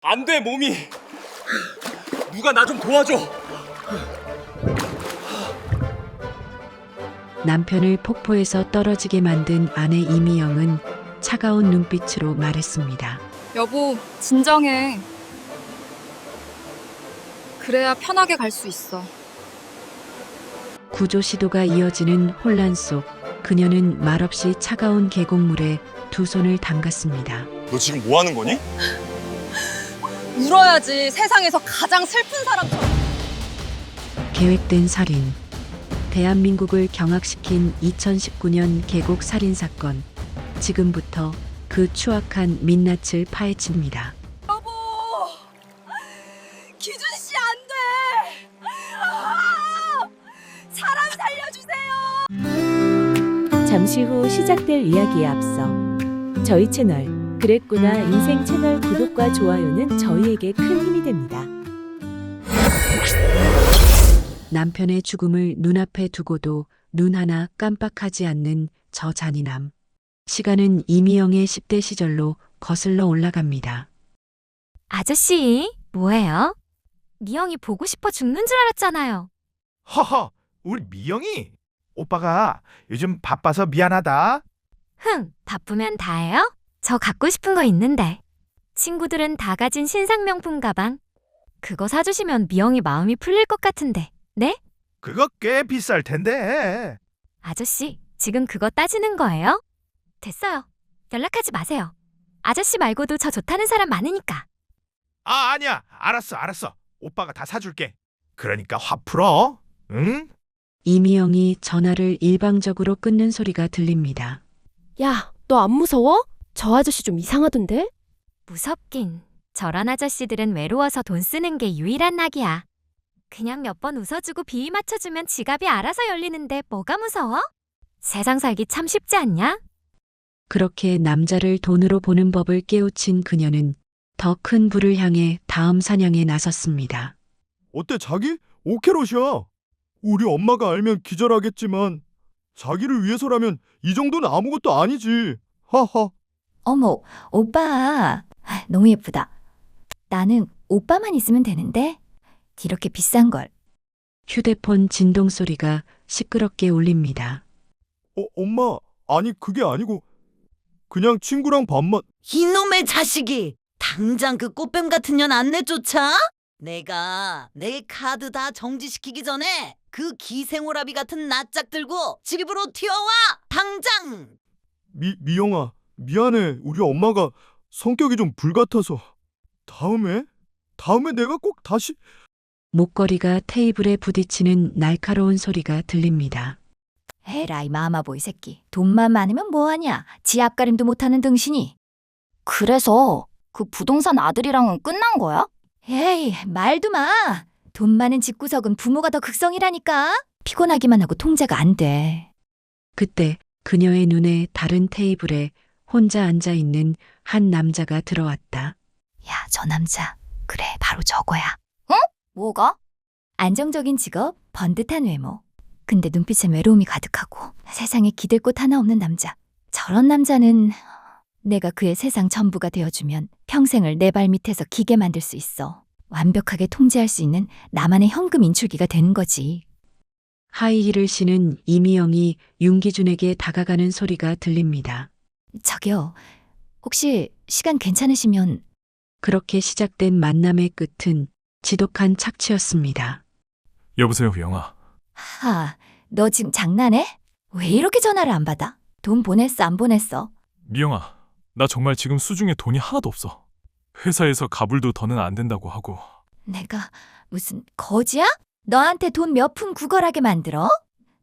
안 돼, 몸이. 누가 나 좀 도와줘. 남편을 폭포에서 떨어지게 만든 아내 이미영은 차가운 눈빛으로 말했습니다. 여보, 진정해. 그래야 편하게 갈 수 있어. 구조 시도가 이어지는 혼란 속 그녀는 말없이 차가운 계곡물에 두 손을 담갔습니다. 너 지금 뭐 하는 거니? 울어야지, 세상에서 가장 슬픈 사람처럼. 계획된 살인. 대한민국을 경악시킨 2019년 계곡 살인 사건. 지금부터 그 추악한 민낯을 파헤칩니다. 여보, 기준 씨 안 돼. 사람 살려주세요. 잠시 후 시작될 이야기에 앞서 저희 채널 그랬구나 인생 채널 구독과 좋아요는 저희에게 큰 힘이 됩니다. 남편의 죽음을 눈앞에 두고도 눈 하나 깜빡하지 않는 저 잔인함. 시간은 이미영의 10대 시절로 거슬러 올라갑니다. 아저씨, 뭐예요? 미영이 보고 싶어 죽는 줄 알았잖아요. 허허, 우리 미영이? 오빠가 요즘 바빠서 미안하다. 바쁘면 다예요? 저 갖고 싶은 거 있는데. 친구들은 다 가진 신상 명품 가방. 그거 사주시면 미영이 마음이 풀릴 것 같은데. 네? 그거 꽤 비쌀 텐데. 아저씨, 지금 그거 따지는 거예요? 됐어요. 연락하지 마세요. 아저씨 말고도 저 좋다는 사람 많으니까. 아니야. 알았어. 오빠가 다 사줄게. 그러니까 화 풀어. 응? 이미영이 전화를 일방적으로 끊는 소리가 들립니다. 야, 너 안 무서워? 저 아저씨 좀 이상하던데? 무섭긴. 저런 아저씨들은 외로워서 돈 쓰는 게 유일한 낙이야. 그냥 몇 번 웃어주고 비위 맞춰주면 지갑이 알아서 열리는데 뭐가 무서워? 세상 살기 참 쉽지 않냐? 그렇게 남자를 돈으로 보는 법을 깨우친 그녀는 더 큰 부를 향해 다음 사냥에 나섰습니다. 어때 자기? 오케롯이야. 우리 엄마가 알면 기절하겠지만 자기를 위해서라면 이 정도는 아무것도 아니지. 하하. 어머, 오빠. 너무 예쁘다. 나는 오빠만 있으면 되는데? 이렇게 비싼 걸. 휴대폰 진동 소리가 시끄럽게 울립니다. 엄마. 아니 그게 아니고 그냥 친구랑 밥만. 이놈의 자식이! 당장 그 꽃뱀 같은 년 안 내쫓아? 내가 내 카드 다 정지시키기 전에 그 기생오라비 같은 낯짝 들고 집으로 튀어와! 당장! 미영아. 미안해. 우리 엄마가 성격이 좀 불같아서. 다음에 내가 꼭 다시. 목걸이가 테이블에 부딪히는 날카로운 소리가 들립니다. 에라이 마마보이 새끼. 돈만 많으면 뭐하냐? 지 앞가림도 못하는 등신이. 그래서 그 부동산 아들이랑은 끝난 거야? 에이, 말도 마. 돈 많은 집구석은 부모가 더 극성이라니까. 피곤하기만 하고 통제가 안 돼. 그때 그녀의 눈에 다른 테이블에 혼자 앉아 있는 한 남자가 들어왔다. 야, 저 남자. 그래, 바로 저거야. 응? 뭐가? 안정적인 직업, 번듯한 외모. 근데 눈빛엔 외로움이 가득하고 세상에 기댈 곳 하나 없는 남자. 저런 남자는 내가 그의 세상 전부가 되어주면 평생을 내 발 밑에서 기게 만들 수 있어. 완벽하게 통제할 수 있는 나만의 현금 인출기가 되는 거지. 하이힐을 신은 이미영이 윤기준에게 다가가는 소리가 들립니다. 저기요, 혹시 시간 괜찮으시면. 그렇게 시작된 만남의 끝은 지독한 착취였습니다. 여보세요, 영아. 너 지금 장난해? 왜 이렇게 전화를 안 받아? 돈 보냈어, 안 보냈어? 미영아, 나 정말 지금 수중에 돈이 하나도 없어. 회사에서 가불도 더는 안 된다고 하고. 내가 무슨 거지야? 너한테 돈 몇 푼 구걸하게 만들어?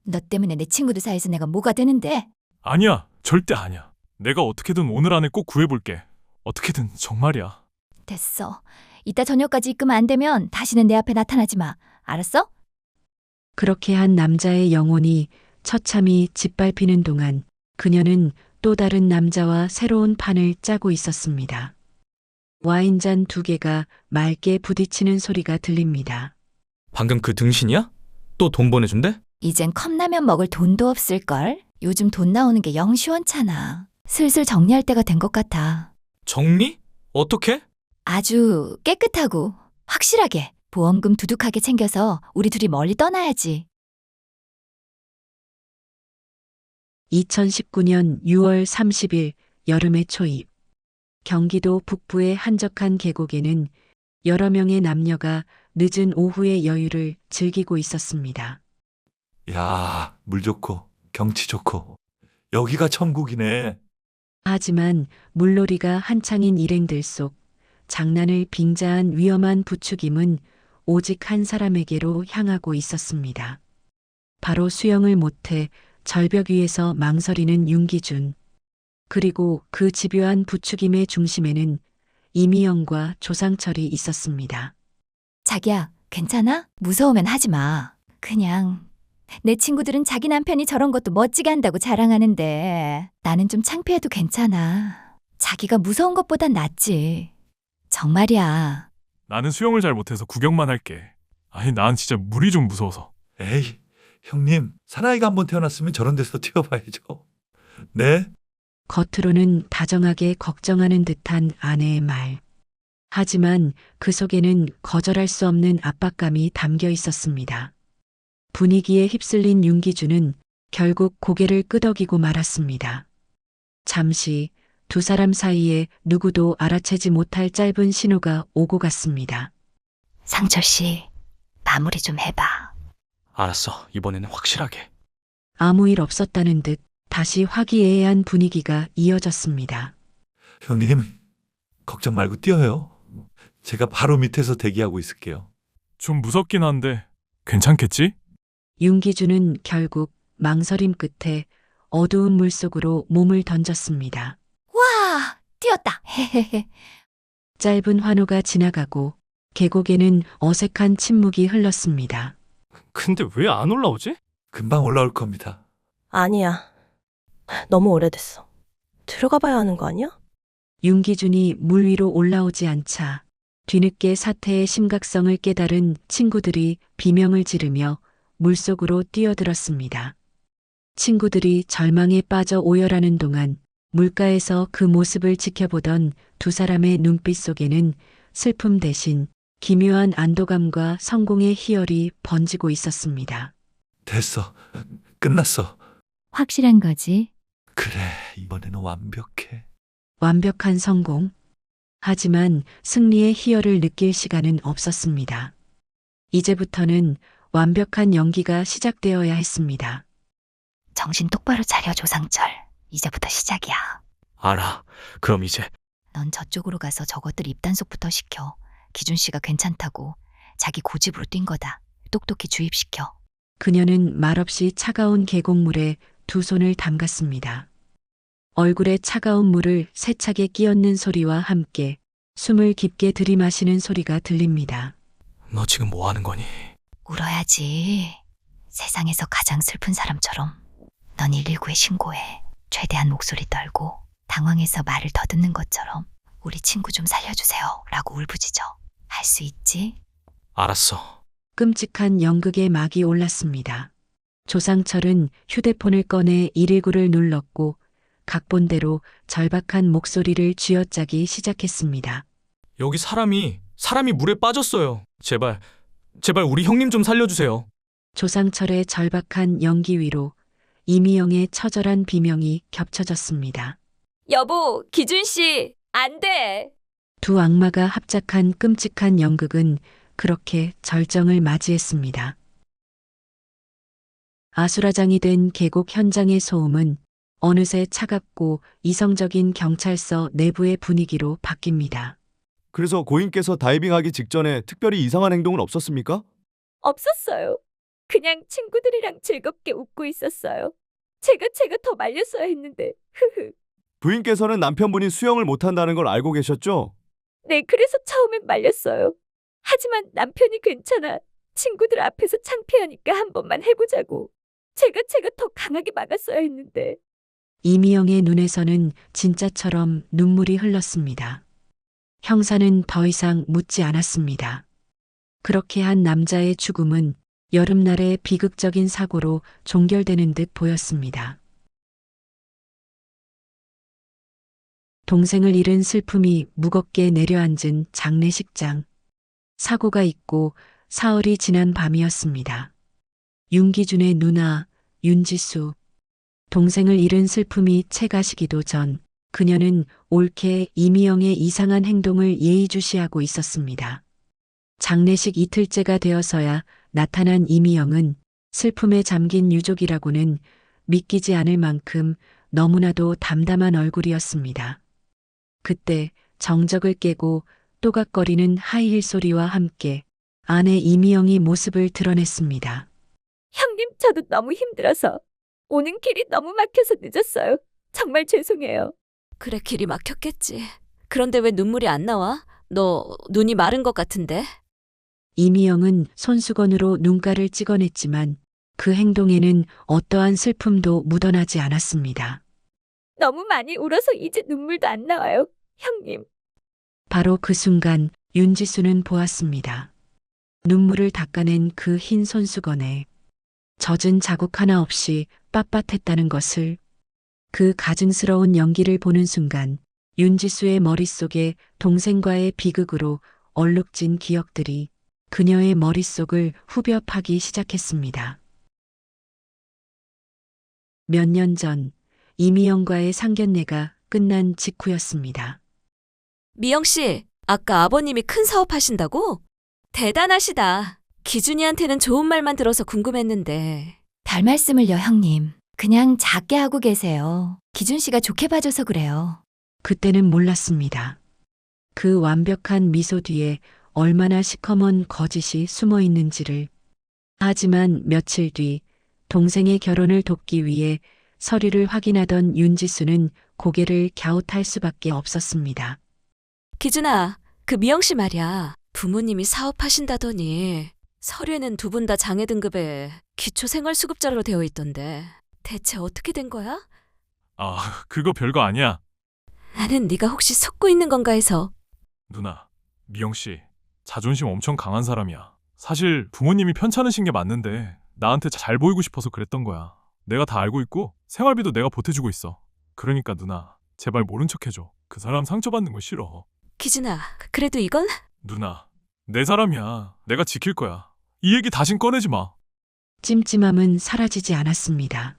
너 때문에 내 친구들 사이에서 내가 뭐가 되는데? 아니야, 절대 아니야. 내가 어떻게든 오늘 안에 꼭 구해볼게. 어떻게든 정말이야. 됐어. 이따 저녁까지 입금 안 되면 다시는 내 앞에 나타나지 마. 알았어? 그렇게 한 남자의 영혼이 처참히 짓밟히는 동안 그녀는 또 다른 남자와 새로운 판을 짜고 있었습니다. 와인잔 2개가 맑게 부딪히는 소리가 들립니다. 방금 그 등신이야? 또 돈 보내준대? 이젠 컵라면 먹을 돈도 없을걸? 요즘 돈 나오는 게 영 시원찮아. 슬슬 정리할 때가 된 것 같아. 정리? 어떻게? 아주 깨끗하고 확실하게 보험금 두둑하게 챙겨서 우리 둘이 멀리 떠나야지. 2019년 6월 30일 여름의 초입. 경기도 북부의 한적한 계곡에는 여러 명의 남녀가 늦은 오후의 여유를 즐기고 있었습니다. 야, 물 좋고 경치 좋고 여기가 천국이네. 하지만 물놀이가 한창인 일행들 속 장난을 빙자한 위험한 부추김은 오직 한 사람에게로 향하고 있었습니다. 바로 수영을 못해 절벽 위에서 망설이는 윤기준. 그리고 그 집요한 부추김의 중심에는 이미영과 조상철이 있었습니다. 자기야, 괜찮아? 무서우면 하지 마. 그냥 내 친구들은 자기 남편이 저런 것도 멋지게 한다고 자랑하는데 나는 좀 창피해도 괜찮아. 자기가 무서운 것보단 낫지. 정말이야. 나는 수영을 잘 못해서 구경만 할게. 아니, 난 진짜 물이 좀 무서워서. 에이, 형님, 사나이가 한번 태어났으면 저런 데서 튀어봐야죠. 네? 겉으로는 다정하게 걱정하는 듯한 아내의 말. 하지만 그 속에는 거절할 수 없는 압박감이 담겨 있었습니다. 분위기에 휩쓸린 윤기준은 결국 고개를 끄덕이고 말았습니다. 잠시 두 사람 사이에 누구도 알아채지 못할 짧은 신호가 오고 갔습니다. 상철 씨, 마무리 좀 해봐. 알았어. 이번에는 확실하게. 아무 일 없었다는 듯 다시 화기애애한 분위기가 이어졌습니다. 형님, 걱정 말고 뛰어요. 제가 바로 밑에서 대기하고 있을게요. 좀 무섭긴 한데 괜찮겠지? 윤기준은 결국 망설임 끝에 어두운 물속으로 몸을 던졌습니다. 와, 뛰었다. 헤헤헤. 짧은 환호가 지나가고 계곡에는 어색한 침묵이 흘렀습니다. 근데 왜 안 올라오지? 금방 올라올 겁니다. 아니야. 너무 오래됐어. 들어가 봐야 하는 거 아니야? 윤기준이 물 위로 올라오지 않자 뒤늦게 사태의 심각성을 깨달은 친구들이 비명을 지르며 물속으로 뛰어들었습니다. 친구들이 절망에 빠져 오열하는 동안 물가에서 그 모습을 지켜보던 두 사람의 눈빛 속에는 슬픔 대신 기묘한 안도감과 성공의 희열이 번지고 있었습니다. 됐어. 끝났어. 확실한 거지? 그래, 이번에는 완벽해. 완벽한 성공. 하지만 승리의 희열을 느낄 시간은 없었습니다. 이제부터는 완벽한 연기가 시작되어야 했습니다. 정신 똑바로 차려, 조상철. 이제부터 시작이야. 알아. 그럼 이제 넌 저쪽으로 가서 저것들 입단속부터 시켜. 기준 씨가 괜찮다고 자기 고집으로 뛴 거다. 똑똑히 주입시켜. 그녀는 말없이 차가운 계곡물에 두 손을 담갔습니다. 얼굴에 차가운 물을 세차게 끼얹는 소리와 함께 숨을 깊게 들이마시는 소리가 들립니다. 너 지금 뭐 하는 거니? 울어야지. 세상에서 가장 슬픈 사람처럼. 넌 119에 신고해. 최대한 목소리 떨고 당황해서 말을 더듬는 것처럼 우리 친구 좀 살려주세요 라고 울부짖어. 할 수 있지? 알았어. 끔찍한 연극의 막이 올랐습니다. 조상철은 휴대폰을 꺼내 119를 눌렀고 각본대로 절박한 목소리를 쥐어짜기 시작했습니다. 여기 사람이 물에 빠졌어요. 제발 우리 형님 좀 살려주세요. 조상철의 절박한 연기 위로 이미영의 처절한 비명이 겹쳐졌습니다. 여보, 기준 씨, 안 돼. 두 악마가 합작한 끔찍한 연극은 그렇게 절정을 맞이했습니다. 아수라장이 된 계곡 현장의 소음은 어느새 차갑고 이성적인 경찰서 내부의 분위기로 바뀝니다. 그래서 고인께서 다이빙하기 직전에 특별히 이상한 행동은 없었습니까? 없었어요. 그냥 친구들이랑 즐겁게 웃고 있었어요. 제가 더 말렸어야 했는데. 부인께서는 남편분이 수영을 못한다는 걸 알고 계셨죠? 네, 그래서 처음엔 말렸어요. 하지만 남편이 괜찮아. 친구들 앞에서 창피하니까 한 번만 해보자고. 제가 더 강하게 막았어야 했는데. 이미영의 눈에서는 진짜처럼 눈물이 흘렀습니다. 형사는 더 이상 묻지 않았습니다. 그렇게 한 남자의 죽음은 여름날의 비극적인 사고로 종결되는 듯 보였습니다. 동생을 잃은 슬픔이 무겁게 내려앉은 장례식장. 사고가 있고 사흘이 지난 밤이었습니다. 윤기준의 누나 윤지수. 동생을 잃은 슬픔이 채 가시기도 전 그녀는 옳게 이미영의 이상한 행동을 예의주시하고 있었습니다. 장례식 이틀째가 되어서야 나타난 이미영은 슬픔에 잠긴 유족이라고는 믿기지 않을 만큼 너무나도 담담한 얼굴이었습니다. 그때 정적을 깨고 또각거리는 하이힐 소리와 함께 아내 이미영이 모습을 드러냈습니다. 형님, 저도 너무 힘들어서 오는 길이 너무 막혀서 늦었어요. 정말 죄송해요. 그래, 길이 막혔겠지. 그런데 왜 눈물이 안 나와? 너 눈이 마른 것 같은데? 이미영은 손수건으로 눈가를 찍어냈지만 그 행동에는 어떠한 슬픔도 묻어나지 않았습니다. 너무 많이 울어서 이제 눈물도 안 나와요. 형님. 바로 그 순간 윤지수는 보았습니다. 눈물을 닦아낸 그 흰 손수건에 젖은 자국 하나 없이 빳빳했다는 것을. 그 가증스러운 연기를 보는 순간 윤지수의 머릿속에 동생과의 비극으로 얼룩진 기억들이 그녀의 머릿속을 후벼 파기 시작했습니다. 몇 년 전 이미영과의 상견례가 끝난 직후였습니다. 미영 씨, 아까 아버님이 큰 사업 하신다고? 대단하시다. 기준이한테는 좋은 말만 들어서 궁금했는데. 별 말씀을요, 형님. 그냥 작게 하고 계세요. 기준 씨가 좋게 봐줘서 그래요. 그때는 몰랐습니다. 그 완벽한 미소 뒤에 얼마나 시커먼 거짓이 숨어 있는지를. 하지만 며칠 뒤 동생의 결혼을 돕기 위해 서류를 확인하던 윤지수는 고개를 갸웃할 수밖에 없었습니다. 기준아, 그 미영 씨 말이야. 부모님이 사업하신다더니 서류에는 두 분 다 장애 등급에 기초생활수급자로 되어 있던데. 대체 어떻게 된 거야? 아, 그거 별거 아니야. 나는 네가 혹시 속고 있는 건가 해서. 누나, 미영 씨 자존심 엄청 강한 사람이야. 사실 부모님이 편찮으신 게 맞는데 나한테 잘 보이고 싶어서 그랬던 거야. 내가 다 알고 있고 생활비도 내가 보태주고 있어. 그러니까 누나, 제발 모른 척 해줘. 그 사람 상처받는 거 싫어. 기준아, 그래도 이건? 누나, 내 사람이야. 내가 지킬 거야. 이 얘기 다신 꺼내지 마. 찜찜함은 사라지지 않았습니다.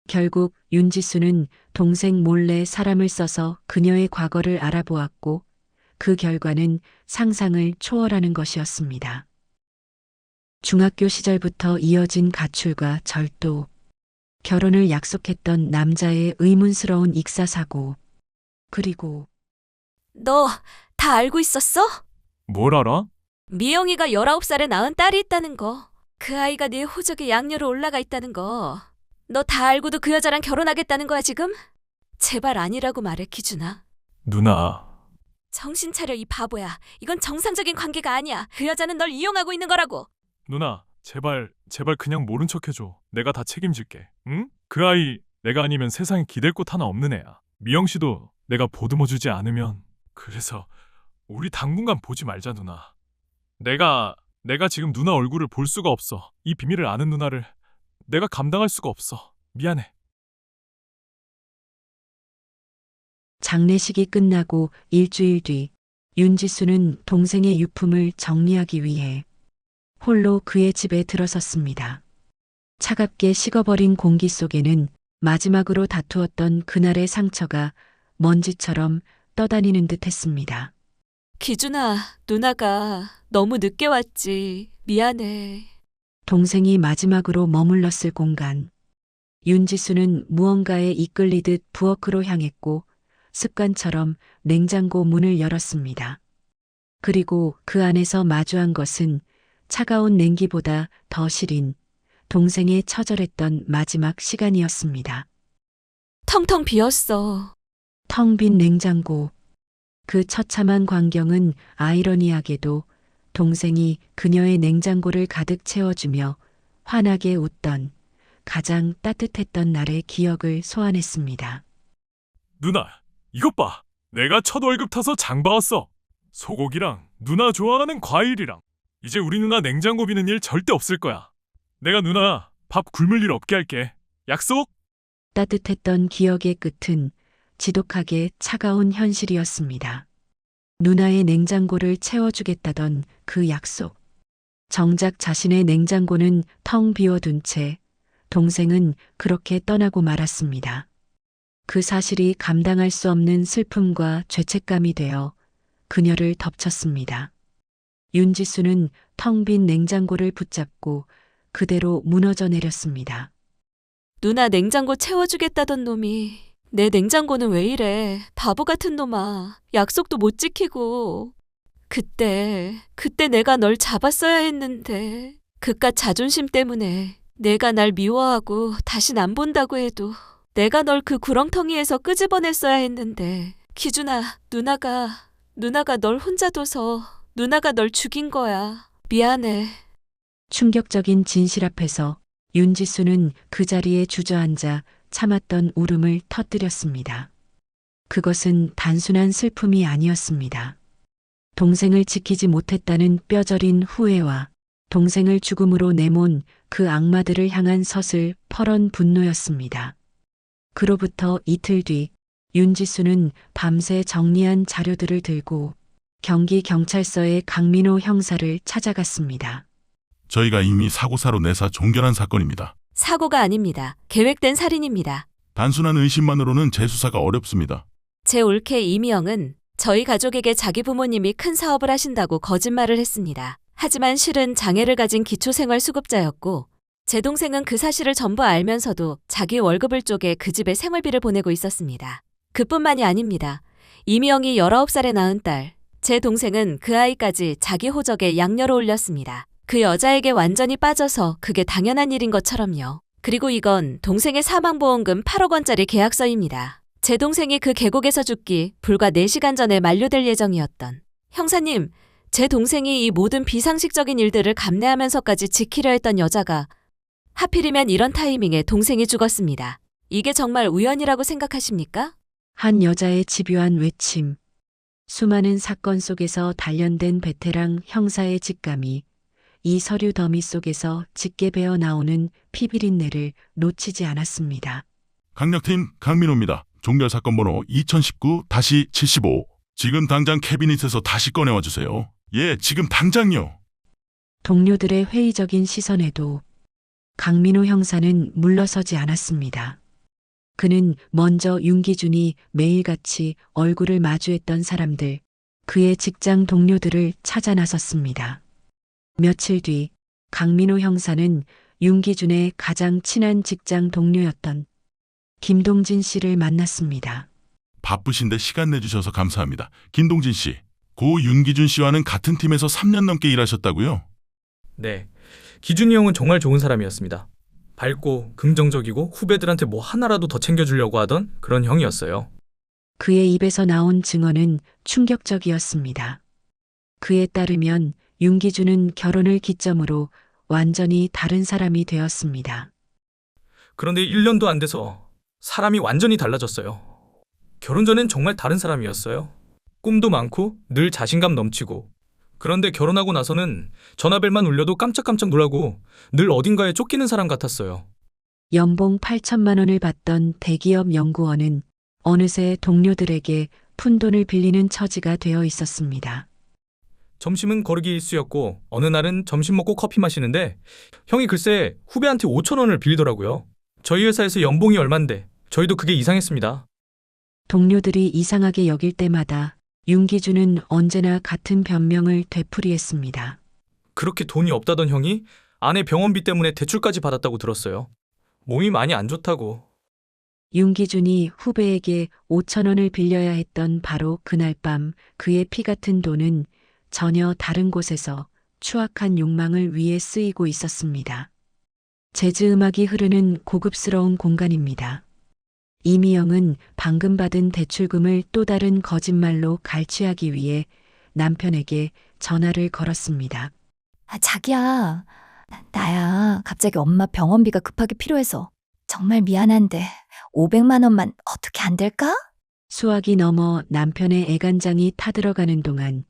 결국 윤지수는 동생 몰래 사람을 써서 그녀의 과거를 알아보았고 그 결과는 상상을 초월하는 것이었습니다. 중학교 시절부터 이어진 가출과 절도, 결혼을 약속했던 남자의 의문스러운 익사사고, 그리고 너 다 알고 있었어? 뭘 알아? 미영이가 19살에 낳은 딸이 있다는 거. 그 아이가 네 호적에 양녀로 올라가 있다는 거. 너 다 알고도 그 여자랑 결혼하겠다는 거야 지금? 제발 아니라고 말해, 기준아. 누나. 정신 차려, 이 바보야. 이건 정상적인 관계가 아니야. 그 여자는 널 이용하고 있는 거라고. 누나, 제발 그냥 모른 척 해줘. 내가 다 책임질게. 응? 그 아이 내가 아니면 세상에 기댈 곳 하나 없는 애야. 미영 씨도 내가 보듬어주지 않으면. 그래서 우리 당분간 보지 말자, 누나. 내가 지금 누나 얼굴을 볼 수가 없어. 이 비밀을 아는 누나를 내가 감당할 수가 없어. 미안해. 장례식이 끝나고 일주일 뒤 윤지수는 동생의 유품을 정리하기 위해 홀로 그의 집에 들어섰습니다. 차갑게 식어버린 공기 속에는 마지막으로 다투었던 그날의 상처가 먼지처럼 떠다니는 듯 했습니다. 기준아, 누나가 너무 늦게 왔지. 미안해. 동생이 마지막으로 머물렀을 공간. 윤지수는 무언가에 이끌리듯 부엌으로 향했고 습관처럼 냉장고 문을 열었습니다. 그리고 그 안에서 마주한 것은 차가운 냉기보다 더 시린 동생의 처절했던 마지막 시간이었습니다. 텅텅 비었어. 텅 빈 냉장고. 그 처참한 광경은 아이러니하게도 동생이 그녀의 냉장고를 가득 채워주며 환하게 웃던 가장 따뜻했던 날의 기억을 소환했습니다. 누나, 이것 봐. 내가 첫 월급 타서 장 봐왔어. 소고기랑 누나 좋아하는 과일이랑. 이제 우리 누나 냉장고 비는 일 절대 없을 거야. 내가 누나 밥 굶을 일 없게 할게. 약속? 따뜻했던 기억의 끝은 지독하게 차가운 현실이었습니다. 누나의 냉장고를 채워주겠다던 그 약속. 정작 자신의 냉장고는 텅 비워둔 채 동생은 그렇게 떠나고 말았습니다. 그 사실이 감당할 수 없는 슬픔과 죄책감이 되어 그녀를 덮쳤습니다. 윤지수는 텅 빈 냉장고를 붙잡고 그대로 무너져 내렸습니다. 누나 냉장고 채워주겠다던 놈이 내 냉장고는 왜 이래? 바보 같은 놈아. 약속도 못 지키고. 그때 내가 널 잡았어야 했는데. 그깟 자존심 때문에 내가 날 미워하고 다신 안 본다고 해도 내가 널 그 구렁텅이에서 끄집어냈어야 했는데. 기준아, 누나가 널 혼자 둬서 누나가 널 죽인 거야. 미안해. 충격적인 진실 앞에서 윤지수는 그 자리에 주저앉아 참았던 울음을 터뜨렸습니다. 그것은 단순한 슬픔이 아니었습니다. 동생을 지키지 못했다는 뼈저린 후회와 동생을 죽음으로 내몬 그 악마들을 향한 서슬퍼런 분노였습니다. 그로부터 이틀 뒤 윤지수는 밤새 정리한 자료들을 들고 경기경찰서의 강민호 형사를 찾아갔습니다. 저희가 이미 사고사로 내사 종결한 사건입니다. 사고가 아닙니다. 계획된 살인입니다. 단순한 의심만으로는 재수사가 어렵습니다. 제 올케 이미영은 저희 가족에게 자기 부모님이 큰 사업을 하신다고 거짓말을 했습니다. 하지만 실은 장애를 가진 기초생활수급자였고 제 동생은 그 사실을 전부 알면서도 자기 월급을 쪼개 그 집에 생활비를 보내고 있었습니다. 그뿐만이 아닙니다. 이미영이 19살에 낳은 딸, 제 동생은 그 아이까지 자기 호적에 양녀로 올렸습니다. 그 여자에게 완전히 빠져서 그게 당연한 일인 것처럼요. 그리고 이건 동생의 사망보험금 8억 원짜리 계약서입니다. 제 동생이 그 계곡에서 죽기 불과 4시간 전에 만료될 예정이었던. 형사님, 제 동생이 이 모든 비상식적인 일들을 감내하면서까지 지키려 했던 여자가 하필이면 이런 타이밍에 동생이 죽었습니다. 이게 정말 우연이라고 생각하십니까? 한 여자의 집요한 외침. 수많은 사건 속에서 단련된 베테랑 형사의 직감이 이 서류 더미 속에서 짙게 배어 나오는 피비린내를 놓치지 않았습니다. 강력팀 강민호입니다. 종결사건 번호 2019-75. 지금 당장 캐비닛에서 다시 꺼내와 주세요. 예, 지금 당장요. 동료들의 회의적인 시선에도 강민호 형사는 물러서지 않았습니다. 그는 먼저 윤기준이 매일같이 얼굴을 마주했던 사람들, 그의 직장 동료들을 찾아 나섰습니다. 며칠 뒤 강민호 형사는 윤기준의 가장 친한 직장 동료였던 김동진 씨를 만났습니다. 바쁘신데 시간 내주셔서 감사합니다. 김동진 씨, 고 윤기준 씨와는 같은 팀에서 3년 넘게 일하셨다고요? 네. 기준이 형은 정말 좋은 사람이었습니다. 밝고 긍정적이고 후배들한테 뭐 하나라도 더 챙겨주려고 하던 그런 형이었어요. 그의 입에서 나온 증언은 충격적이었습니다. 그에 따르면 윤기준은 결혼을 기점으로 완전히 다른 사람이 되었습니다. 그런데 1년도 안 돼서 사람이 완전히 달라졌어요. 결혼 전엔 정말 다른 사람이었어요. 꿈도 많고 늘 자신감 넘치고. 그런데 결혼하고 나서는 전화벨만 울려도 깜짝깜짝 놀라고 늘 어딘가에 쫓기는 사람 같았어요. 연봉 8천만 원을 받던 대기업 연구원은 어느새 동료들에게 푼돈을 빌리는 처지가 되어 있었습니다. 점심은 거르기 일쑤였고 어느 날은 점심 먹고 커피 마시는데 형이 글쎄 후배한테 5천 원을 빌더라고요. 저희 회사에서 연봉이 얼만데 저희도 그게 이상했습니다. 동료들이 이상하게 여길 때마다 윤기준은 언제나 같은 변명을 되풀이했습니다. 그렇게 돈이 없다던 형이 아내 병원비 때문에 대출까지 받았다고 들었어요. 몸이 많이 안 좋다고. 윤기준이 후배에게 5천 원을 빌려야 했던 바로 그날 밤 그의 피 같은 돈은 전혀 다른 곳에서 추악한 욕망을 위해 쓰이고 있었습니다. 재즈 음악이 흐르는 고급스러운 공간입니다. 이미영은 방금 받은 대출금을 또 다른 거짓말로 갈취하기 위해 남편에게 전화를 걸었습니다. 자기야, 나야 갑자기 엄마 병원비가 급하게 필요해서 정말 미안한데 500만 원만 어떻게 안 될까? 수학이 넘어 남편의 애간장이 타들어가는 동안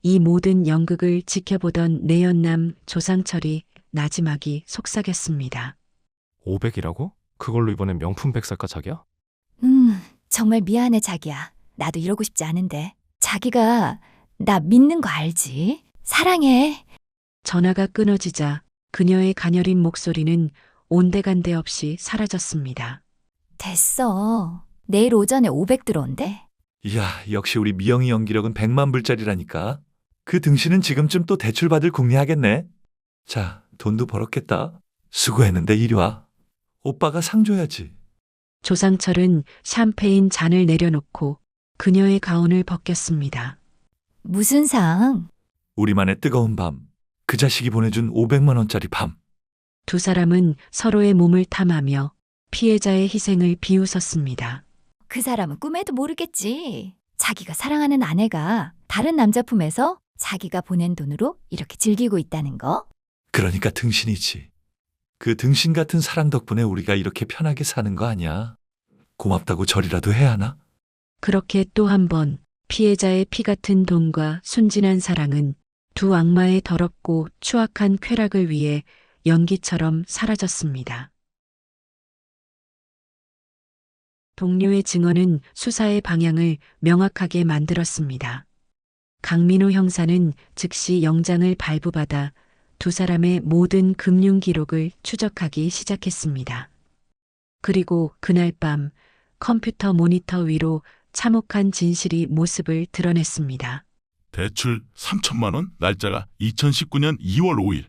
이 모든 연극을 지켜보던 내연남 조상철이 나지막이 속삭였습니다. 500이라고? 그걸로 이번엔 명품 백 살까 자기야? 정말 미안해, 자기야. 나도 이러고 싶지 않은데. 자기가 나 믿는 거 알지? 사랑해. 전화가 끊어지자 그녀의 가녀린 목소리는 온데간데 없이 사라졌습니다. 됐어. 내일 오전에 500 들어온대. 이야, 역시 우리 미영이 연기력은 100만 불짜리라니까. 그 등신은 지금쯤 또 대출 받을 궁리하겠네. 자, 돈도 벌었겠다. 수고했는데 이리 와. 오빠가 상 줘야지. 조상철은 샴페인 잔을 내려놓고 그녀의 가운을 벗겼습니다. 무슨 상? 우리만의 뜨거운 밤. 그 자식이 보내준 500만 원짜리 밤. 두 사람은 서로의 몸을 탐하며 피해자의 희생을 비웃었습니다. 그 사람은 꿈에도 모르겠지. 자기가 사랑하는 아내가 다른 남자 품에서 자기가 보낸 돈으로 이렇게 즐기고 있다는 거? 그러니까 등신이지. 그 등신 같은 사랑 덕분에 우리가 이렇게 편하게 사는 거 아니야. 고맙다고 절이라도 해야 하나? 그렇게 또 한 번 피해자의 피 같은 돈과 순진한 사랑은 두 악마의 더럽고 추악한 쾌락을 위해 연기처럼 사라졌습니다. 동료의 증언은 수사의 방향을 명확하게 만들었습니다. 강민호 형사는 즉시 영장을 발부받아 두 사람의 모든 금융 기록을 추적하기 시작했습니다. 그리고 그날 밤 컴퓨터 모니터 위로 참혹한 진실이 모습을 드러냈습니다. 대출 3천만 원, 날짜가 2019년 2월 5일.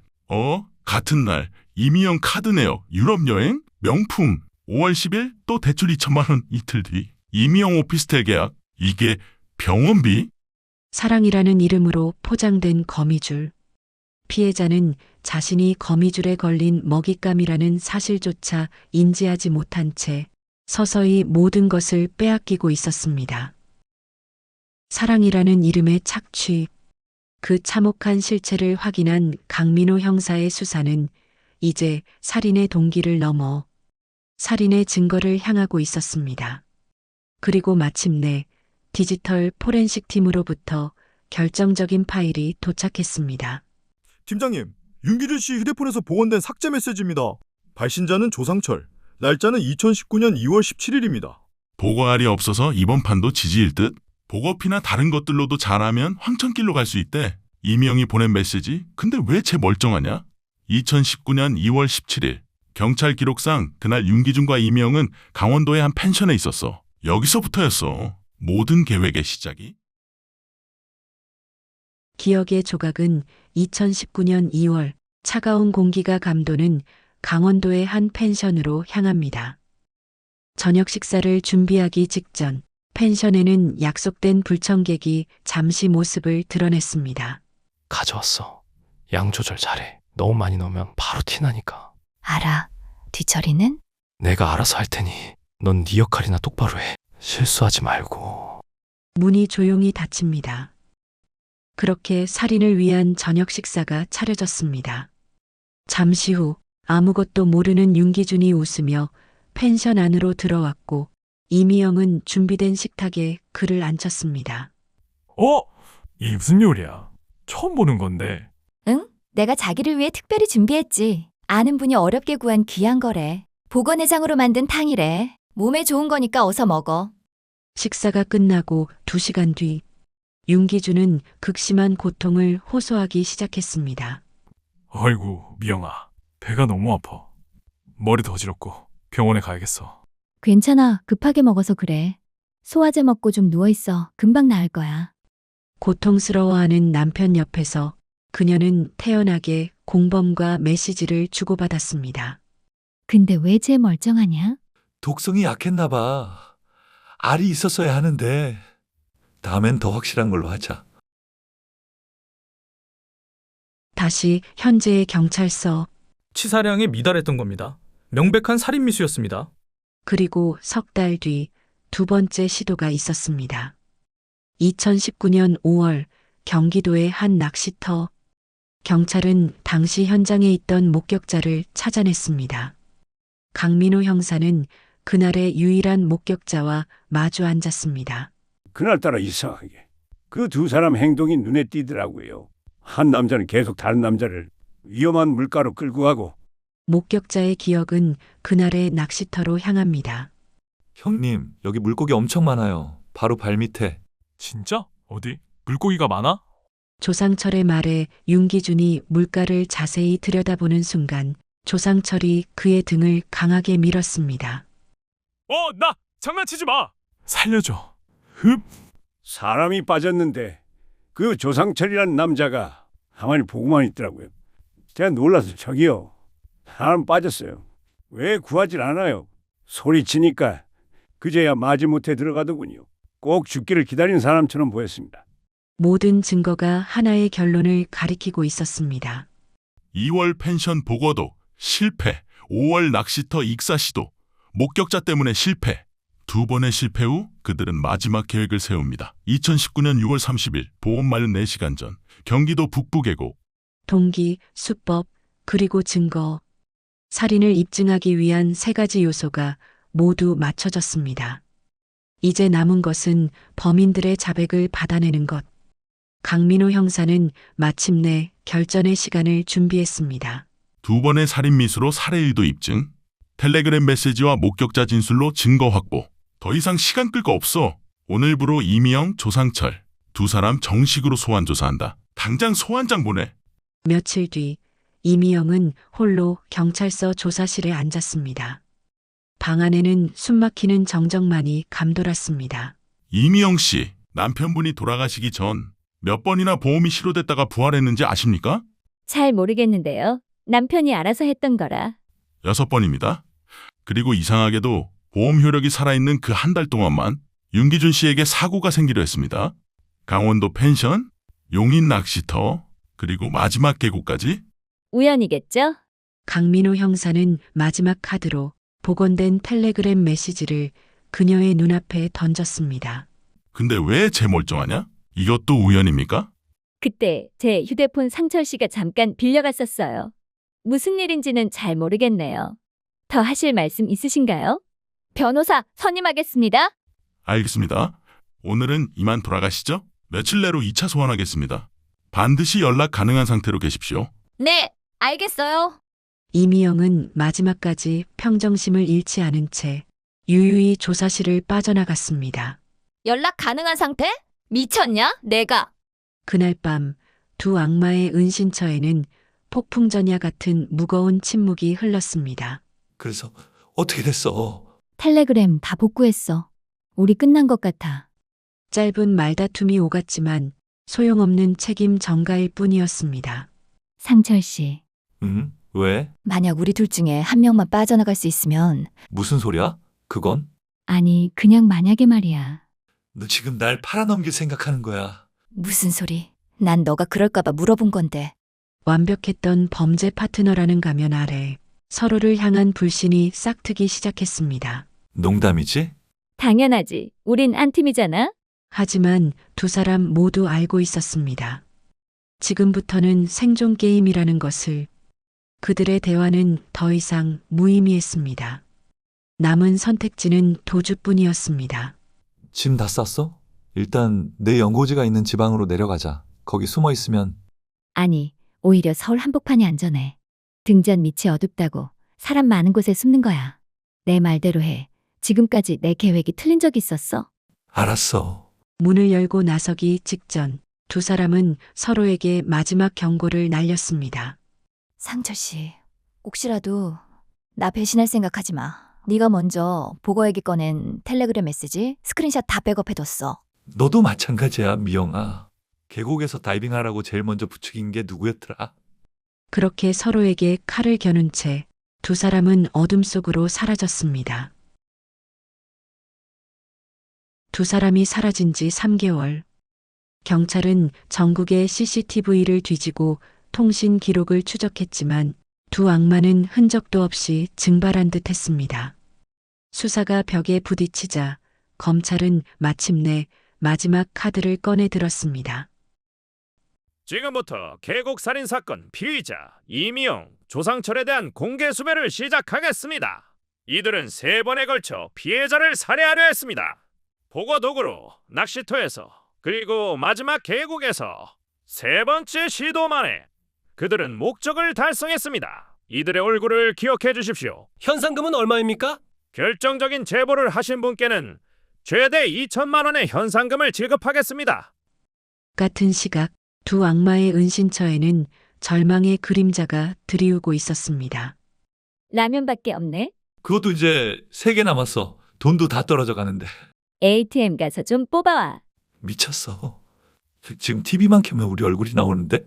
같은 날 이미영 카드 내역 유럽 여행 명품 5월 10일 또 대출 2천만 원 이틀 뒤 이미영 오피스텔 계약. 이게 병원비? 사랑이라는 이름으로 포장된 거미줄. 피해자는 자신이 거미줄에 걸린 먹잇감이라는 사실조차 인지하지 못한 채 서서히 모든 것을 빼앗기고 있었습니다. 사랑이라는 이름의 착취. 그 참혹한 실체를 확인한 강민호 형사의 수사는 이제 살인의 동기를 넘어 살인의 증거를 향하고 있었습니다. 그리고 마침내 디지털 포렌식 팀으로부터 결정적인 파일이 도착했습니다. 팀장님, 윤기준 씨 휴대폰에서 복원된 삭제 메시지입니다. 발신자는 조상철, 날짜는 2019년 2월 17일입니다. 보고알이 없어서 이번 판도 지지일 듯. 보고피나 다른 것들로도 잘하면 황천길로 갈 수 있대. 이미영이 보낸 메시지? 근데 왜 쟤 멀쩡하냐? 2019년 2월 17일. 경찰 기록상 그날 윤기준과 이미영은 강원도의 한 펜션에 있었어. 여기서부터였어. 모든 계획의 시작이. 기억의 조각은 2019년 2월 차가운 공기가 감도는 강원도의 한 펜션으로 향합니다. 저녁 식사를 준비하기 직전 펜션에는 약속된 불청객이 잠시 모습을 드러냈습니다. 가져왔어. 양 조절 잘해. 너무 많이 넣으면 바로 티나니까. 알아. 뒤처리는? 내가 알아서 할 테니 넌 네 역할이나 똑바로 해. 실수하지 말고. 문이 조용히 닫힙니다. 그렇게 살인을 위한 저녁 식사가 차려졌습니다. 잠시 후 아무것도 모르는 윤기준이 웃으며 펜션 안으로 들어왔고 이미영은 준비된 식탁에 그를 앉혔습니다. 이게 무슨 요리야? 처음 보는 건데. 응? 내가 자기를 위해 특별히 준비했지. 아는 분이 어렵게 구한 귀한 거래. 복원해장으로 만든 탕이래. 몸에 좋은 거니까 어서 먹어. 식사가 끝나고 2시간 뒤 윤기준은 극심한 고통을 호소하기 시작했습니다. 아이고, 미영아. 배가 너무 아파. 머리도 어지럽고 병원에 가야겠어. 괜찮아. 급하게 먹어서 그래. 소화제 먹고 좀 누워있어. 금방 나을 거야. 고통스러워하는 남편 옆에서 그녀는 태연하게 공범과 메시지를 주고받았습니다. 근데 왜 쟤 멀쩡하냐? 독성이 약했나 봐. 알이 있었어야 하는데. 다음엔 더 확실한 걸로 하자. 다시 현재의 경찰서. 치사량에 미달했던 겁니다. 명백한 살인 미수였습니다. 그리고 석 달 뒤 두 번째 시도가 있었습니다. 2019년 5월 경기도의 한 낚시터. 경찰은 당시 현장에 있던 목격자를 찾아냈습니다. 강민호 형사는 그날의 유일한 목격자와 마주 앉았습니다. 그날따라 이상하게 그 두 사람 행동이 눈에 띄더라고요. 한 남자는 계속 다른 남자를 위험한 물가로 끌고 가고. 목격자의 기억은 그날의 낚시터로 향합니다. 형님, 여기 물고기 엄청 많아요. 바로 발 밑에. 진짜? 어디? 물고기가 많아? 조상철의 말에 윤기준이 물가를 자세히 들여다보는 순간 조상철이 그의 등을 강하게 밀었습니다. 나 장난치지 마. 살려줘. 흡. 사람이 빠졌는데 그 조상철이라는 남자가 가만히 보고만 있더라고요. 제가 놀라서 저기요. 사람 빠졌어요. 왜 구하질 않아요? 소리치니까 그제야 마지못해 들어가더군요. 꼭 죽기를 기다리는 사람처럼 보였습니다. 모든 증거가 하나의 결론을 가리키고 있었습니다. 2월 펜션 보고도 실패, 5월 낚시터 익사 시도, 목격자 때문에 실패. 두 번의 실패 후 그들은 마지막 계획을 세웁니다. 2019년 6월 30일 보험 마련 4시간 전 경기도 북부 계곡. 동기, 수법, 그리고 증거. 살인을 입증하기 위한 3가지 요소가 모두 맞춰졌습니다. 이제 남은 것은 범인들의 자백을 받아내는 것. 강민호 형사는 마침내 결전의 시간을 준비했습니다. 두 번의 살인 미수로 살해 의도 입증. 텔레그램 메시지와 목격자 진술로 증거 확보. 더 이상 시간 끌 거 없어. 오늘부로 이미영, 조상철 두 사람 정식으로 소환 조사한다. 당장 소환장 보내. 며칠 뒤 이미영은 홀로 경찰서 조사실에 앉았습니다. 방 안에는 숨막히는 정적만이 감돌았습니다. 이미영 씨, 남편분이 돌아가시기 전 몇 번이나 보험이 실효됐다가 부활했는지 아십니까? 잘 모르겠는데요. 남편이 알아서 했던 거라. 6번입니다. 그리고 이상하게도 보험 효력이 살아있는 그 한 달 동안만 윤기준 씨에게 사고가 생기려 했습니다. 강원도 펜션, 용인 낚시터, 그리고 마지막 계곡까지. 우연이겠죠? 강민호 형사는 마지막 카드로 복원된 텔레그램 메시지를 그녀의 눈앞에 던졌습니다. 근데 왜 제 멀쩡하냐? 이것도 우연입니까? 그때 제 휴대폰 상철 씨가 잠깐 빌려갔었어요. 무슨 일인지는 잘 모르겠네요. 더 하실 말씀 있으신가요? 변호사 선임하겠습니다. 알겠습니다. 오늘은 이만 돌아가시죠? 며칠 내로 2차 소환하겠습니다. 반드시 연락 가능한 상태로 계십시오. 네, 알겠어요. 이미영은 마지막까지 평정심을 잃지 않은 채 유유히 조사실을 빠져나갔습니다. 연락 가능한 상태? 미쳤냐? 내가. 그날 밤 두 악마의 은신처에는 폭풍전야 같은 무거운 침묵이 흘렀습니다. 그래서 어떻게 됐어? 텔레그램 다 복구했어. 우리 끝난 것 같아. 짧은 말다툼이 오갔지만 소용없는 책임 전가일 뿐이었습니다. 상철 씨, 응? 왜? 만약 우리 둘 중에 한 명만 빠져나갈 수 있으면 무슨 소리야? 그건? 아니, 그냥 만약에 말이야. 너 지금 날 팔아넘길 생각하는 거야. 무슨 소리? 난 너가 그럴까봐 물어본 건데. 완벽했던 범죄 파트너라는 가면 아래 서로를 향한 불신이 싹트기 시작했습니다. 농담이지? 당연하지. 우린 한 팀이잖아. 하지만 두 사람 모두 알고 있었습니다. 지금부터는 생존 게임이라는 것을. 그들의 대화는 더 이상 무의미했습니다. 남은 선택지는 도주뿐이었습니다. 짐 다 쌌어? 일단 내 연고지가 있는 지방으로 내려가자. 거기 숨어 있으면. 아니, 오히려 서울 한복판이 안전해. 등잔 밑이 어둡다고 사람 많은 곳에 숨는 거야. 내 말대로 해. 지금까지 내 계획이 틀린 적이 있었어? 알았어. 문을 열고 나서기 직전 두 사람은 서로에게 마지막 경고를 날렸습니다. 상철 씨, 혹시라도 나 배신할 생각하지 마. 네가 먼저 보고에게 꺼낸 텔레그램 메시지 스크린샷 다 백업해뒀어. 너도 마찬가지야, 미영아. 계곡에서 다이빙하라고 제일 먼저 부추긴 게 누구였더라? 그렇게 서로에게 칼을 겨눈 채 두 사람은 어둠 속으로 사라졌습니다. 두 사람이 사라진 지 3개월. 경찰은 전국의 CCTV를 뒤지고 통신 기록을 추적했지만 두 악마는 흔적도 없이 증발한 듯 했습니다. 수사가 벽에 부딪히자 검찰은 마침내 마지막 카드를 꺼내 들었습니다. 지금부터 계곡 살인 사건 피의자 이미영, 조상철에 대한 공개 수배를 시작하겠습니다. 이들은 3번에 걸쳐 피해자를 살해하려 했습니다. 보고 도구로 낚시터에서 그리고 마지막 계곡에서 3번째 시도 만에 그들은 목적을 달성했습니다. 이들의 얼굴을 기억해 주십시오. 현상금은 얼마입니까? 결정적인 제보를 하신 분께는 최대 2천만 원의 현상금을 지급하겠습니다. 같은 시각 두 악마의 은신처에는 절망의 그림자가 드리우고 있었습니다. 라면밖에 없네. 그것도 이제 3개 남았어. 돈도 다 떨어져 가는데. ATM 가서 좀 뽑아와. 미쳤어. 지금 TV만 켜면 우리 얼굴이 나오는데?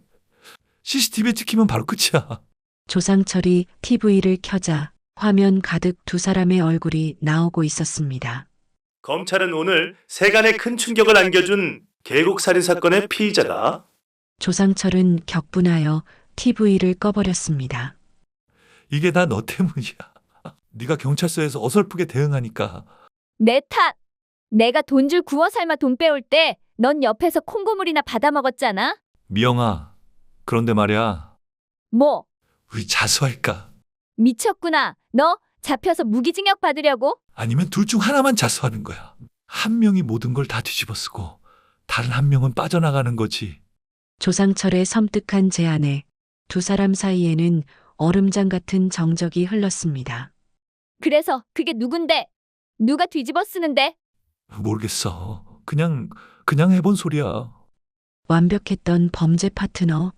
CCTV에 찍히면 바로 끝이야. 조상철이 TV를 켜자 화면 가득 두 사람의 얼굴이 나오고 있었습니다. 검찰은 오늘 세간에 큰 충격을 안겨준 계곡살인 사건의 피의자다. 조상철은 격분하여 TV를 꺼버렸습니다. 이게 다 너 때문이야. 네가 경찰서에서 어설프게 대응하니까. 내 탓! 내가 돈 줄 구워 삶아 돈 빼올 때 넌 옆에서 콩고물이나 받아 먹었잖아? 미영아, 그런데 말이야. 뭐? 우리 자수할까? 미쳤구나. 너 잡혀서 무기징역 받으려고? 아니면 둘 중 하나만 자수하는 거야. 한 명이 모든 걸 다 뒤집어 쓰고 다른 한 명은 빠져나가는 거지. 조상철의 섬뜩한 제안에 두 사람 사이에는 얼음장 같은 정적이 흘렀습니다. 그래서 그게 누군데? 누가 뒤집어 쓰는데? 모르겠어. 그냥 해본 소리야. 완벽했던 범죄 파트너.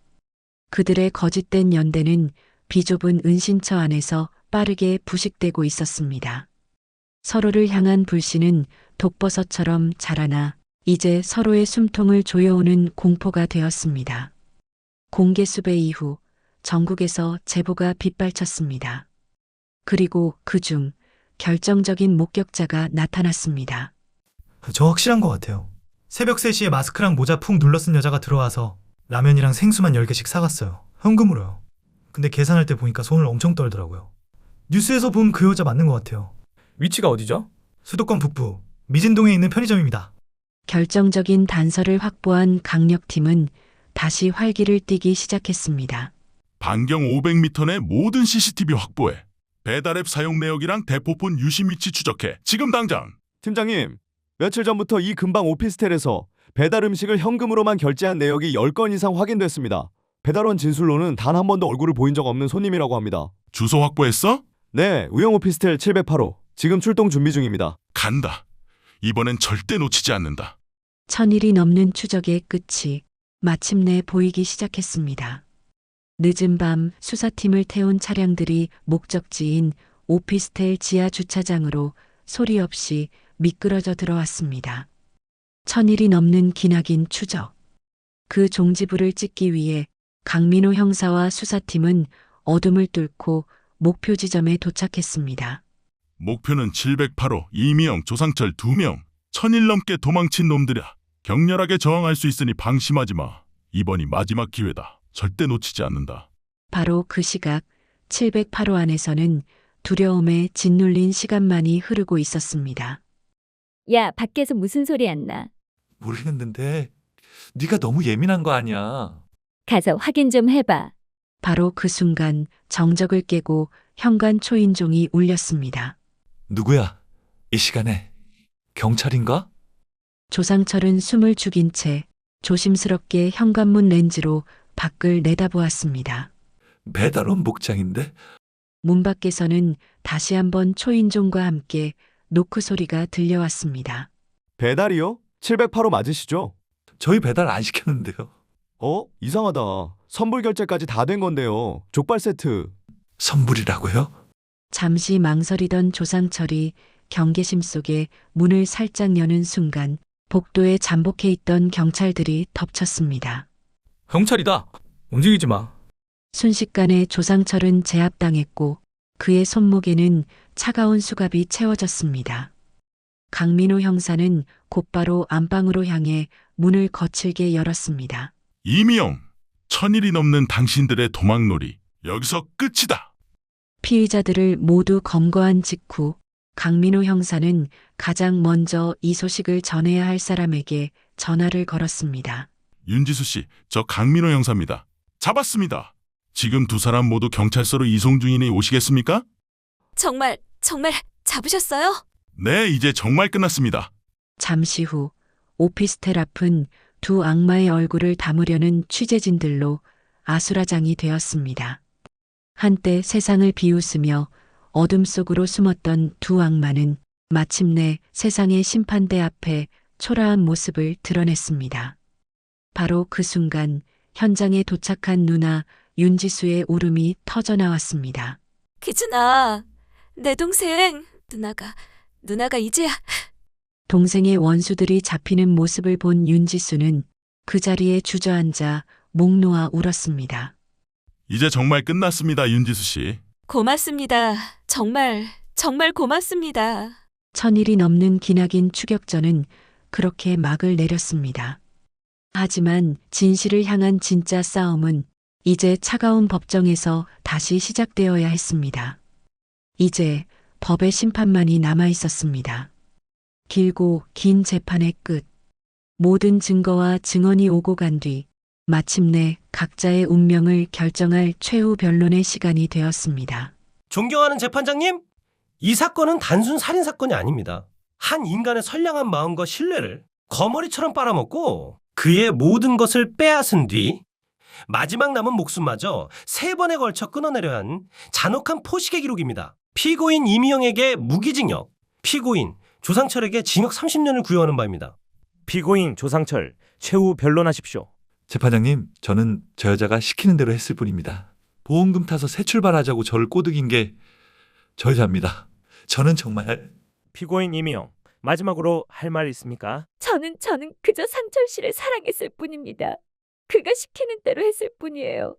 그들의 거짓된 연대는 비좁은 은신처 안에서 빠르게 부식되고 있었습니다. 서로를 향한 불신은 독버섯처럼 자라나 이제 서로의 숨통을 조여오는 공포가 되었습니다. 공개 수배 이후 전국에서 제보가 빗발쳤습니다. 그리고 그중 결정적인 목격자가 나타났습니다. 저 확실한 것 같아요. 새벽 3시에 마스크랑 모자 푹 눌러쓴 여자가 들어와서 라면이랑 생수만 10개씩 사갔어요. 현금으로요. 근데 계산할 때 보니까 손을 엄청 떨더라고요. 뉴스에서 본 그 여자 맞는 것 같아요. 위치가 어디죠? 수도권 북부 미진동에 있는 편의점입니다. 결정적인 단서를 확보한 강력팀은 다시 활기를 띠기 시작했습니다. 반경 500m 내 모든 CCTV 확보해. 배달앱 사용 내역이랑 대포폰 유심 위치 추적해. 지금 당장. 팀장님, 며칠 전부터 이 근방 오피스텔에서 배달 음식을 현금으로만 결제한 내역이 10건 이상 확인됐습니다. 배달원 진술로는 단 한 번도 얼굴을 보인 적 없는 손님이라고 합니다. 주소 확보했어? 네, 우영 오피스텔 708호. 지금 출동 준비 중입니다. 간다. 이번엔 절대 놓치지 않는다. 1000일이 넘는 추적의 끝이 마침내 보이기 시작했습니다. 늦은 밤 수사팀을 태운 차량들이 목적지인 오피스텔 지하 주차장으로 소리 없이 미끄러져 들어왔습니다. 1000일이 넘는 기나긴 추적. 그 종지부를 찍기 위해 강민호 형사와 수사팀은 어둠을 뚫고 목표 지점에 도착했습니다. 목표는 708호 이미영, 조상철 2명. 1000일 넘게 도망친 놈들이야. 격렬하게 저항할 수 있으니 방심하지 마. 이번이 마지막 기회다. 절대 놓치지 않는다. 바로 그 시각 708호 안에서는 두려움에 짓눌린 시간만이 흐르고 있었습니다. 야, 밖에서 무슨 소리 안 나? 모르겠는데 네가 너무 예민한 거 아니야. 가서 확인 좀 해봐. 바로 그 순간 정적을 깨고 현관 초인종이 울렸습니다. 누구야? 이 시간에? 경찰인가? 조상철은 숨을 죽인 채 조심스럽게 현관문 렌즈로 밖을 내다보았습니다. 배달원 복장인데? 문 밖에서는 다시 한번 초인종과 함께 노크 소리가 들려왔습니다. 배달이요? 708호 맞으시죠? 저희 배달 안 시켰는데요. 이상하다. 선불 결제까지 다 된 건데요. 족발 세트. 선불이라고요? 잠시 망설이던 조상철이 경계심 속에 문을 살짝 여는 순간 복도에 잠복해 있던 경찰들이 덮쳤습니다. 경찰이다. 움직이지 마. 순식간에 조상철은 제압당했고 그의 손목에는 차가운 수갑이 채워졌습니다. 강민호 형사는 곧바로 안방으로 향해 문을 거칠게 열었습니다. 이미영, 1000일이 넘는 당신들의 도망놀이. 여기서 끝이다. 피의자들을 모두 검거한 직후 강민호 형사는 가장 먼저 이 소식을 전해야 할 사람에게 전화를 걸었습니다. 윤지수 씨, 저 강민호 형사입니다. 잡았습니다. 지금 두 사람 모두 경찰서로 이송 중이니 오시겠습니까? 정말 잡으셨어요? 네, 이제 정말 끝났습니다. 잠시 후 오피스텔 앞은 두 악마의 얼굴을 담으려는 취재진들로 아수라장이 되었습니다. 한때 세상을 비웃으며 어둠 속으로 숨었던 두 악마는 마침내 세상의 심판대 앞에 초라한 모습을 드러냈습니다. 바로 그 순간 현장에 도착한 누나 윤지수의 울음이 터져나왔습니다. 기준아, 내 동생. 누나가 이제야. 동생의 원수들이 잡히는 모습을 본 윤지수는 그 자리에 주저앉아 목 놓아 울었습니다. 이제 정말 끝났습니다, 윤지수 씨. 고맙습니다. 정말 고맙습니다. 1000일이 넘는 기나긴 추격전은 그렇게 막을 내렸습니다. 하지만 진실을 향한 진짜 싸움은 이제 차가운 법정에서 다시 시작되어야 했습니다. 이제 법의 심판만이 남아 있었습니다. 길고 긴 재판의 끝. 모든 증거와 증언이 오고 간 뒤 마침내 각자의 운명을 결정할 최후 변론의 시간이 되었습니다. 존경하는 재판장님, 이 사건은 단순 살인 사건이 아닙니다. 한 인간의 선량한 마음과 신뢰를 거머리처럼 빨아먹고 그의 모든 것을 빼앗은 뒤 마지막 남은 목숨마저 3번에 걸쳐 끊어내려 한 잔혹한 포식의 기록입니다. 피고인 이미영에게 무기징역, 피고인 조상철에게 징역 30년을 구형하는 바입니다. 피고인 조상철, 최후 변론하십시오. 재판장님, 저는 저 여자가 시키는 대로 했을 뿐입니다. 보험금 타서 새 출발하자고 저를 꼬드긴 게 저 여자입니다. 저는 정말... 피고인 이미영, 마지막으로 할 말 있습니까? 저는 그저 상철 씨를 사랑했을 뿐입니다. 그가 시키는 대로 했을 뿐이에요.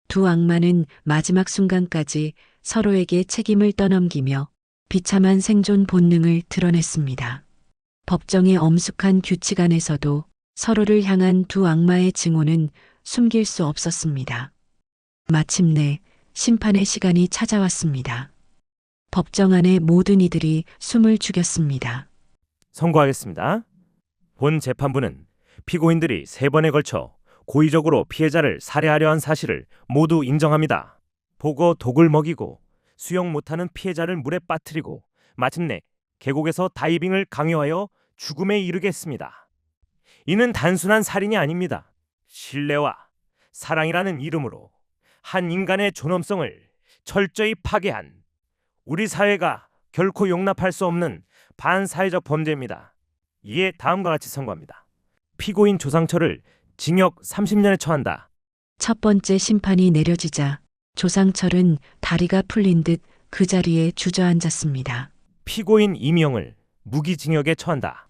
두 악마는 마지막 순간까지 서로에게 책임을 떠넘기며 비참한 생존 본능을 드러냈습니다. 법정의 엄숙한 규칙 안에서도 서로를 향한 두 악마의 증오는 숨길 수 없었습니다. 마침내 심판의 시간이 찾아왔습니다. 법정 안의 모든 이들이 숨을 죽였습니다. 선고하겠습니다. 본 재판부는 피고인들이 3번에 걸쳐 고의적으로 피해자를 살해하려 한 사실을 모두 인정합니다. 보고 독을 먹이고 수영 못하는 피해자를 물에 빠뜨리고 마침내 계곡에서 다이빙을 강요하여 죽음에 이르게 했습니다. 이는 단순한 살인이 아닙니다. 신뢰와 사랑이라는 이름으로 한 인간의 존엄성을 철저히 파괴한 우리 사회가 결코 용납할 수 없는 반사회적 범죄입니다. 이에 다음과 같이 선고합니다. 피고인 조상철을 징역 30년에 처한다. 첫 번째 심판이 내려지자 조상철은 다리가 풀린 듯 그 자리에 주저앉았습니다. 피고인 이미영을 무기징역에 처한다.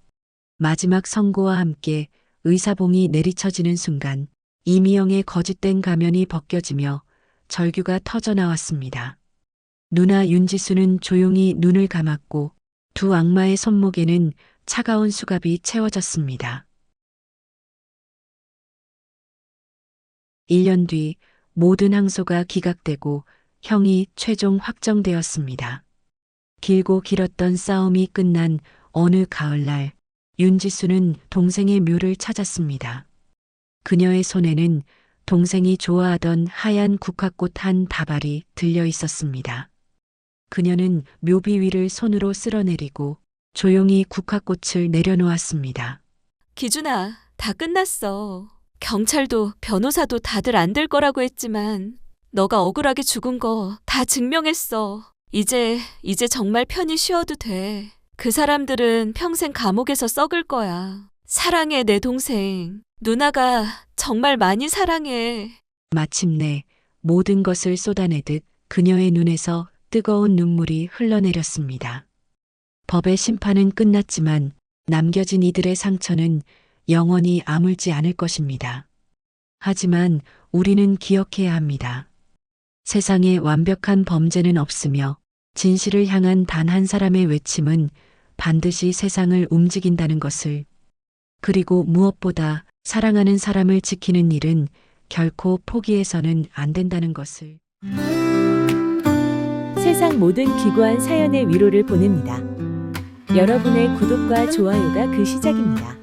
마지막 선고와 함께 의사봉이 내리쳐지는 순간 이미영의 거짓된 가면이 벗겨지며 절규가 터져나왔습니다. 누나 윤지수는 조용히 눈을 감았고 두 악마의 손목에는 차가운 수갑이 채워졌습니다. 1년 뒤 모든 항소가 기각되고 형이 최종 확정되었습니다. 길고 길었던 싸움이 끝난 어느 가을날 윤지수는 동생의 묘를 찾았습니다. 그녀의 손에는 동생이 좋아하던 하얀 국화꽃 한 다발이 들려 있었습니다. 그녀는 묘비 위를 손으로 쓸어내리고 조용히 국화꽃을 내려놓았습니다. 기준아, 다 끝났어. 경찰도 변호사도 다들 안 될 거라고 했지만 너가 억울하게 죽은 거 다 증명했어. 이제 정말 편히 쉬어도 돼. 그 사람들은 평생 감옥에서 썩을 거야. 사랑해, 내 동생. 누나가 정말 많이 사랑해. 마침내 모든 것을 쏟아내듯 그녀의 눈에서 뜨거운 눈물이 흘러내렸습니다. 법의 심판은 끝났지만 남겨진 이들의 상처는 영원히 아물지 않을 것입니다. 하지만 우리는 기억해야 합니다. 세상에 완벽한 범죄는 없으며 진실을 향한 단 한 사람의 외침은 반드시 세상을 움직인다는 것을, 그리고 무엇보다 사랑하는 사람을 지키는 일은 결코 포기해서는 안 된다는 것을. 세상 모든 기구한 사연의 위로를 보냅니다. 여러분의 구독과 좋아요가 그 시작입니다.